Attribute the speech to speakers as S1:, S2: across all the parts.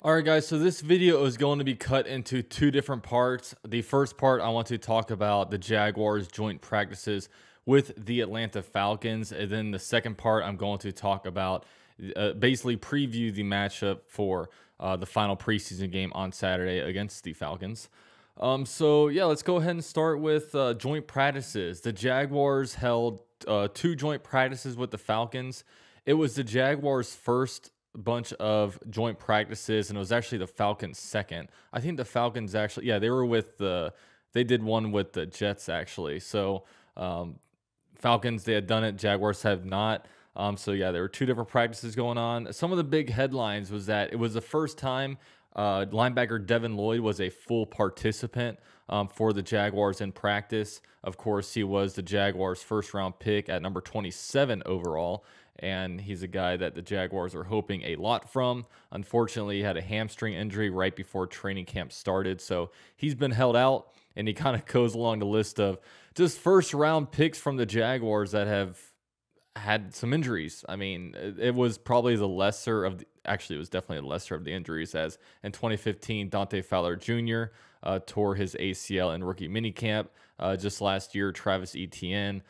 S1: All right, guys, so this video is going to be cut into two different parts. The first part, I want to talk about the Jaguars joint practices with the Atlanta Falcons. And then the second part, I'm going to talk about basically preview the matchup for the final preseason game on Saturday against the Falcons. So yeah, let's go ahead and start with joint practices. The Jaguars held two joint practices with the Falcons. It was the Jaguars' first bunch of joint practices, and it was actually the Falcons' second. I think the Falcons actually, yeah, they did one with the Jets actually. So Falcons, they had done it. Jaguars have not. So yeah, there were two different practices going on. Some of the big headlines was that it was the first time linebacker Devin Lloyd was a full participant for the Jaguars in practice. Of course, he was the Jaguars' first-round pick at number 27 overall, and he's a guy that the Jaguars are hoping a lot from. Unfortunately, he had a hamstring injury right before training camp started, so he's been held out, and he kind of goes along the list of just first-round picks from the Jaguars that have had some injuries. I mean, it was probably the lesser of the, actually, it was definitely the lesser of the injuries, as in 2015, Dante Fowler Jr. Tore his ACL in rookie minicamp. Just last year, Travis Etienne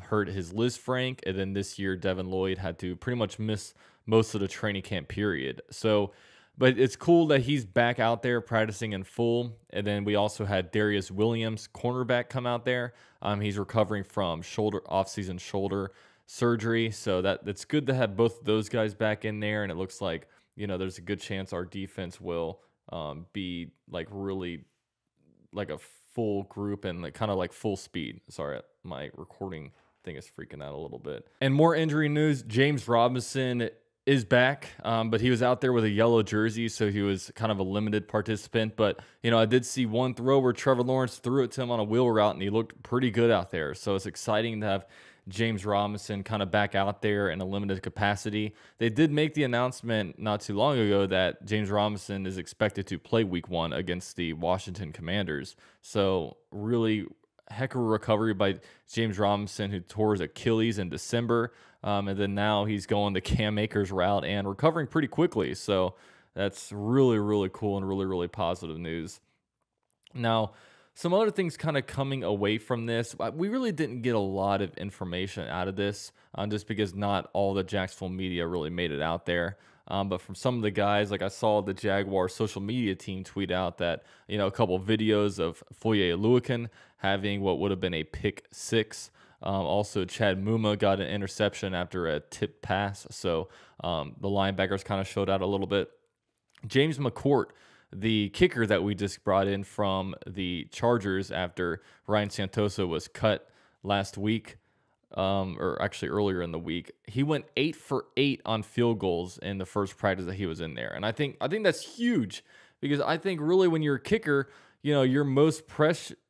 S1: hurt his Lisfranc, and then this year, Devin Lloyd had to pretty much miss most of the training camp period. So, but it's cool that he's back out there practicing in full. And then we also had Darius Williams, cornerback, come out there. He's recovering from off-season shoulder surgery, so that's good to have both of those guys back in there. And it looks like, you know, there's a good chance our defense will be like really like a full group and like kind of like full speed. Sorry, my recording thing is freaking out a little bit. And more injury news: James Robinson is back, but he was out there with a yellow jersey, so he was kind of a limited participant. But, you know, I did see one throw where Trevor Lawrence threw it to him on a wheel route, and he looked pretty good out there. So it's exciting to have James Robinson kind of back out there in a limited capacity. They did make the announcement not too long ago that James Robinson is expected to play week 1 against the Washington Commanders. So really heck of a recovery by James Robinson, who tore his Achilles in December. And then now he's going the Cam Akers route and recovering pretty quickly. So that's really, really cool and really, really positive news. Now, some other things kind of coming away from this. We really didn't get a lot of information out of this just because not all the Jacksonville media really made it out there. But from some of the guys, like I saw the Jaguar social media team tweet out that, you know, a couple of videos of Foye Oluokun having what would have been a pick 6. Also, Chad Muma got an interception after a tip pass. So the linebackers kind of showed out a little bit. James McCourt, the kicker that we just brought in from the Chargers after Ryan Santoso was cut last week, or actually earlier in the week, he went 8 for 8 on field goals in the first practice that he was in there. And I think that's huge, because I think really when you're a kicker, you know, your most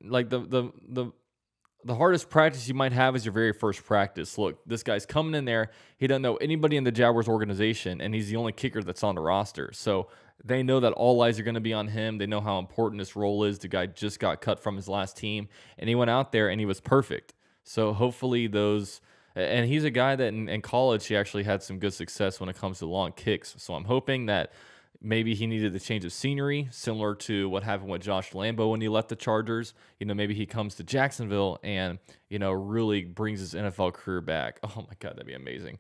S1: like the hardest practice you might have is your very first practice. Look, this guy's coming in there. He doesn't know anybody in the Jaguars organization, and he's the only kicker that's on the roster. So they know that all eyes are going to be on him. They know how important this role is. The guy just got cut from his last team, and he went out there, and he was perfect. So hopefully those – and he's a guy that in college, he actually had some good success when it comes to long kicks. So I'm hoping that – maybe he needed a change of scenery, similar to what happened with Josh Lambo when he left the Chargers. You know, maybe he comes to Jacksonville and, you know, really brings his NFL career back. Oh my God, that'd be amazing.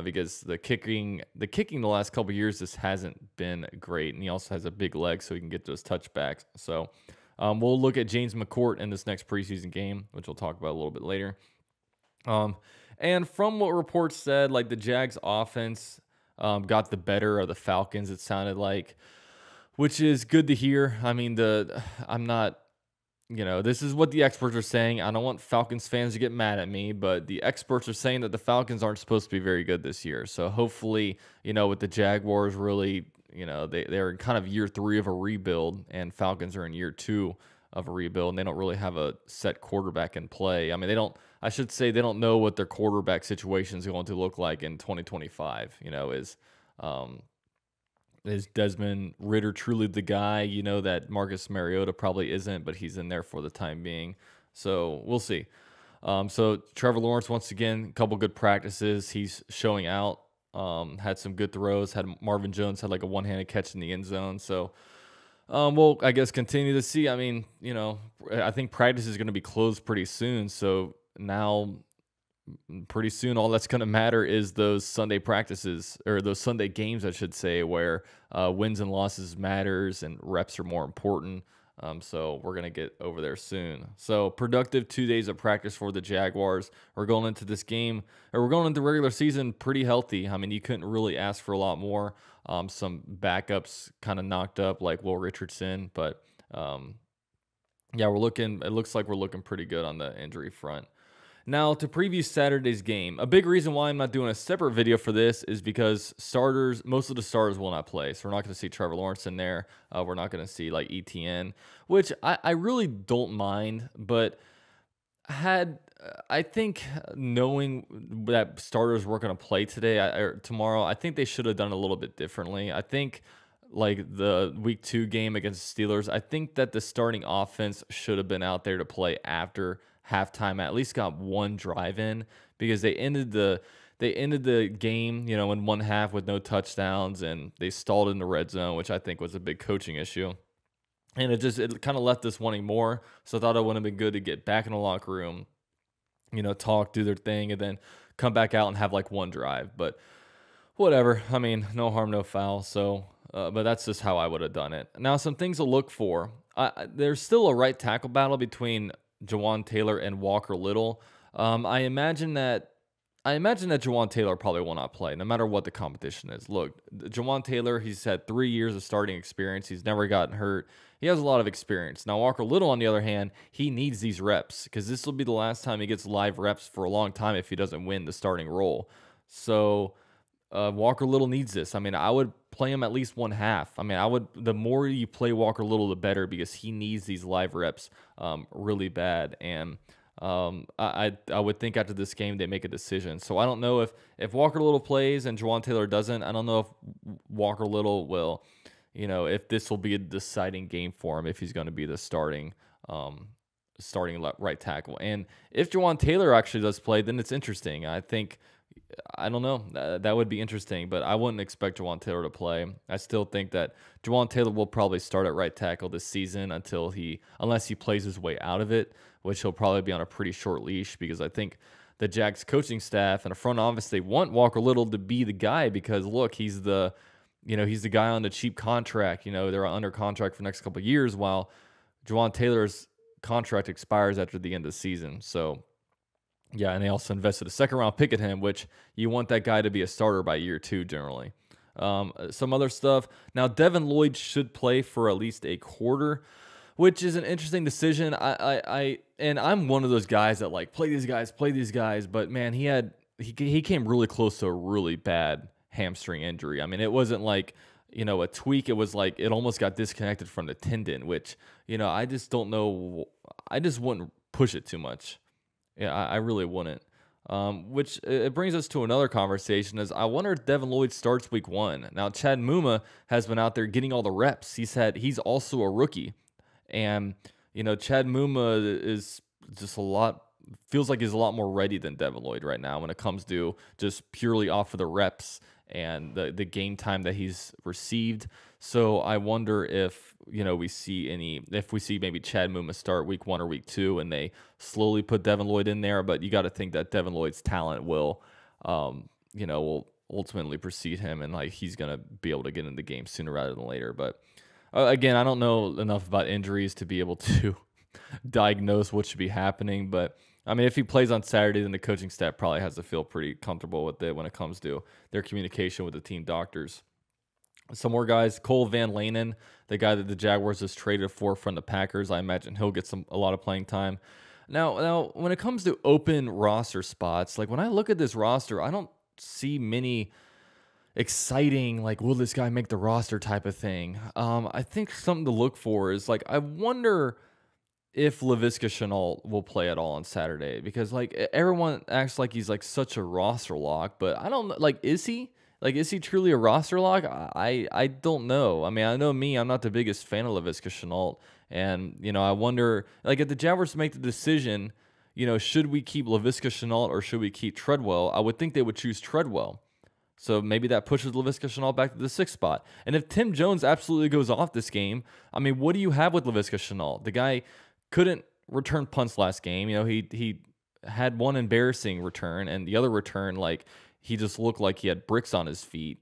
S1: Because the kicking the last couple of years just hasn't been great, and he also has a big leg, so he can get those touchbacks. So we'll look at James McCourt in this next preseason game, which we'll talk about a little bit later. And from what reports said, like the Jags offense got the better of the Falcons, it sounded like, which is good to hear. I mean, I'm not, you know, this is what the experts are saying. I don't want Falcons fans to get mad at me, but the experts are saying that the Falcons aren't supposed to be very good this year. So hopefully, you know, with the Jaguars really, you know, they're in kind of year 3 of a rebuild, and Falcons are in year 2 of a rebuild, and they don't really have a set quarterback in play. I mean, they don't know what their quarterback situation is going to look like in 2025. You know, is Desmond Ridder truly the guy? You know that Marcus Mariota probably isn't, but he's in there for the time being. So we'll see. So Trevor Lawrence, once again, a couple good practices. He's showing out Had some good throws. Had Marvin Jones had like a one-handed catch in the end zone. So we'll, I guess, continue to see. I mean, I think practice is going to be closed pretty soon. So now, pretty soon, all that's going to matter is those Sunday practices, or those Sunday games, I should say, where wins and losses matters and reps are more important. So we're going to get over there soon. So productive 2 days of practice for the Jaguars. We're going into this game, or we're going into regular season pretty healthy. I mean, you couldn't really ask for a lot more. Some backups kind of knocked up like Will Richardson, but yeah, it looks like we're looking pretty good on the injury front. Now, to preview Saturday's game, a big reason why I'm not doing a separate video for this is because most of the starters will not play. So we're not going to see Trevor Lawrence in there. We're not going to see like ETN, which I really don't mind. But I think knowing that starters were going to play today or tomorrow, I think they should have done it a little bit differently. I think like the week 2 game against the Steelers, I think that the starting offense should have been out there to play after halftime, at least got one drive in, because they ended the game, in one half with no touchdowns, and they stalled in the red zone, which I think was a big coaching issue. And it kind of left us wanting more. So I thought it would have been good to get back in the locker room, talk, do their thing, and then come back out and have like one drive. But whatever. I mean, no harm, no foul. So, but that's just how I would have done it. Now, some things to look for. There's still a right tackle battle between Jawaan Taylor and Walker Little. I imagine that Jawaan Taylor probably will not play, no matter what the competition is. Look, Jawaan Taylor, he's had 3 years of starting experience. He's never gotten hurt. He has a lot of experience. Now, Walker Little, on the other hand, he needs these reps, because this will be the last time he gets live reps for a long time if he doesn't win the starting role. So Walker Little needs this. I mean, I would play him at least one half. I mean, the more you play Walker Little, the better, because he needs these live reps really bad. And I would think after this game they make a decision. So I don't know if Walker Little plays and Jawaan Taylor doesn't. I don't know if Walker Little will, if this will be a deciding game for him, if he's going to be the starting right tackle. And if Jawaan Taylor actually does play, then it's interesting. I don't know. That would be interesting, but I wouldn't expect Jawaan Taylor to play. I still think that Jawaan Taylor will probably start at right tackle this season unless he plays his way out of it, which he'll probably be on a pretty short leash, because I think the Jags coaching staff and the front office, they want Walker Little to be the guy, because look, he's the guy on the cheap contract. They're under contract for the next couple of years, while Jawaan Taylor's contract expires after the end of the season. So yeah, and they also invested a second-round pick at him, which you want that guy to be a starter by year 2 generally. Some other stuff. Now, Devin Lloyd should play for at least a quarter, which is an interesting decision. And I'm one of those guys that like play these guys. But man, he came really close to a really bad hamstring injury. I mean, it wasn't like a tweak. It was like it almost got disconnected from the tendon, which I just don't know. I just wouldn't push it too much. Yeah, I really wouldn't. Which it brings us to another conversation, is I wonder if Devin Lloyd starts week 1. Now, Chad Muma has been out there getting all the reps. He's also a rookie. And, Chad Muma is just feels like he's a lot more ready than Devin Lloyd right now when it comes to just purely off of the reps and the game time that he's received. So I wonder if we see maybe Chad Muma start week 1 or week 2, and they slowly put Devin Lloyd in there. But you got to think that Devin Lloyd's talent will ultimately precede him, and like he's gonna be able to get in the game sooner rather than later. But again, I don't know enough about injuries to be able to diagnose what should be happening. But I mean, if he plays on Saturday, then the coaching staff probably has to feel pretty comfortable with it when it comes to their communication with the team doctors. Some more guys. Cole Van Lanen, the guy that the Jaguars just traded for from the Packers. I imagine he'll get a lot of playing time. Now, when it comes to open roster spots, like when I look at this roster, I don't see many exciting, like, will this guy make the roster type of thing. I think something to look for is, like, I wonder if Laviska Shenault will play at all on Saturday, because, like, everyone acts like he's, like, such a roster lock, but I don't know, like, is he? Like, is he truly a roster lock? I don't know. I mean, I know I'm not the biggest fan of Laviska Shenault, and, I wonder, like, if the Jaguars make the decision, should we keep Laviska Shenault or should we keep Treadwell? I would think they would choose Treadwell. So maybe that pushes Laviska Shenault back to the 6th spot. And if Tim Jones absolutely goes off this game, I mean, what do you have with Laviska Shenault? The guy couldn't return punts last game. You know, he had one embarrassing return, and the other return, like, he just looked like he had bricks on his feet.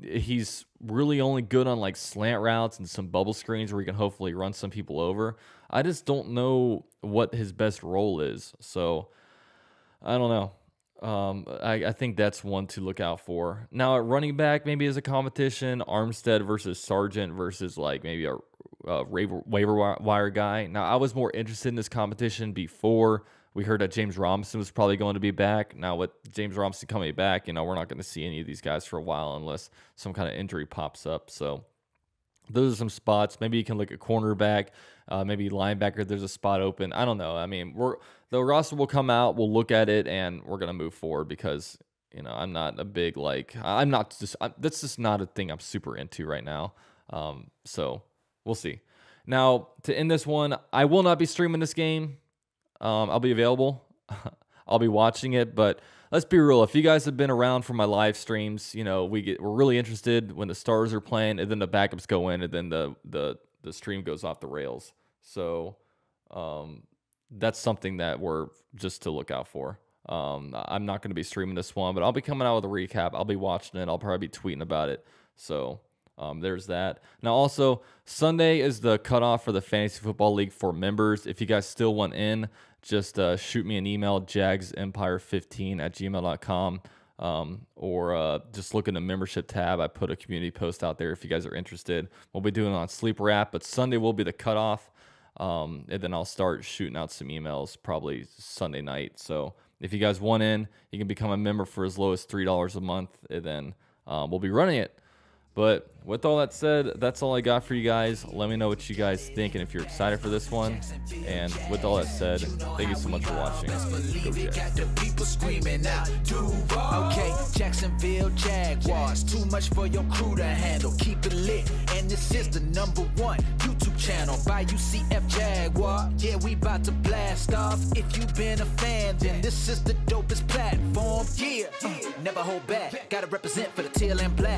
S1: He's really only good on like slant routes and some bubble screens where he can hopefully run some people over. I just don't know what his best role is. So I don't know. I think that's one to look out for. Now at running back, maybe as a competition, Armstead versus Sargent versus like maybe a waiver wire guy. Now I was more interested in this competition before we heard that James Robinson was probably going to be back. Now with James Robinson coming back, you know, we're not going to see any of these guys for a while unless some kind of injury pops up. So those are some spots. Maybe you can look at cornerback, maybe linebacker. There's a spot open. I don't know. I mean, the roster will come out. We'll look at it, and we're gonna move forward because you know I'm not a big that's just not a thing I'm super into right now. So we'll see. Now to end this one, I will not be streaming this game. I'll be available. I'll be watching it, but let's be real. If you guys have been around for my live streams, you know we're really interested when the stars are playing, and then the backups go in, and then the stream goes off the rails. So that's something that we're just to look out for. I'm not going to be streaming this one, but I'll be coming out with a recap. I'll be watching it. I'll probably be tweeting about it. So there's that. Now also Sunday is the cutoff for the Fantasy Football League for members. If you guys still want in, just shoot me an email, jagsempire15@gmail.com, or just look in the membership tab. I put a community post out there if you guys are interested. We'll be doing it on Sleeper app, but Sunday will be the cutoff, and then I'll start shooting out some emails probably Sunday night. So if you guys want in, you can become a member for as low as $3 a month, and then we'll be running it. But with all that said, that's all I got for you guys. Let me know what you guys think and if you're excited for this one. And with all that said, thank you so much for watching. Go Jags.
S2: Okay, Jacksonville Jaguars. Too much for your crew to handle. Keep it lit, and this is the #1 YouTube channel by UCF Jaguar. Yeah, we about to blast off. If you've been a fan, then this is the dopest platform. Yeah, never hold back. Gotta represent for the teal and black.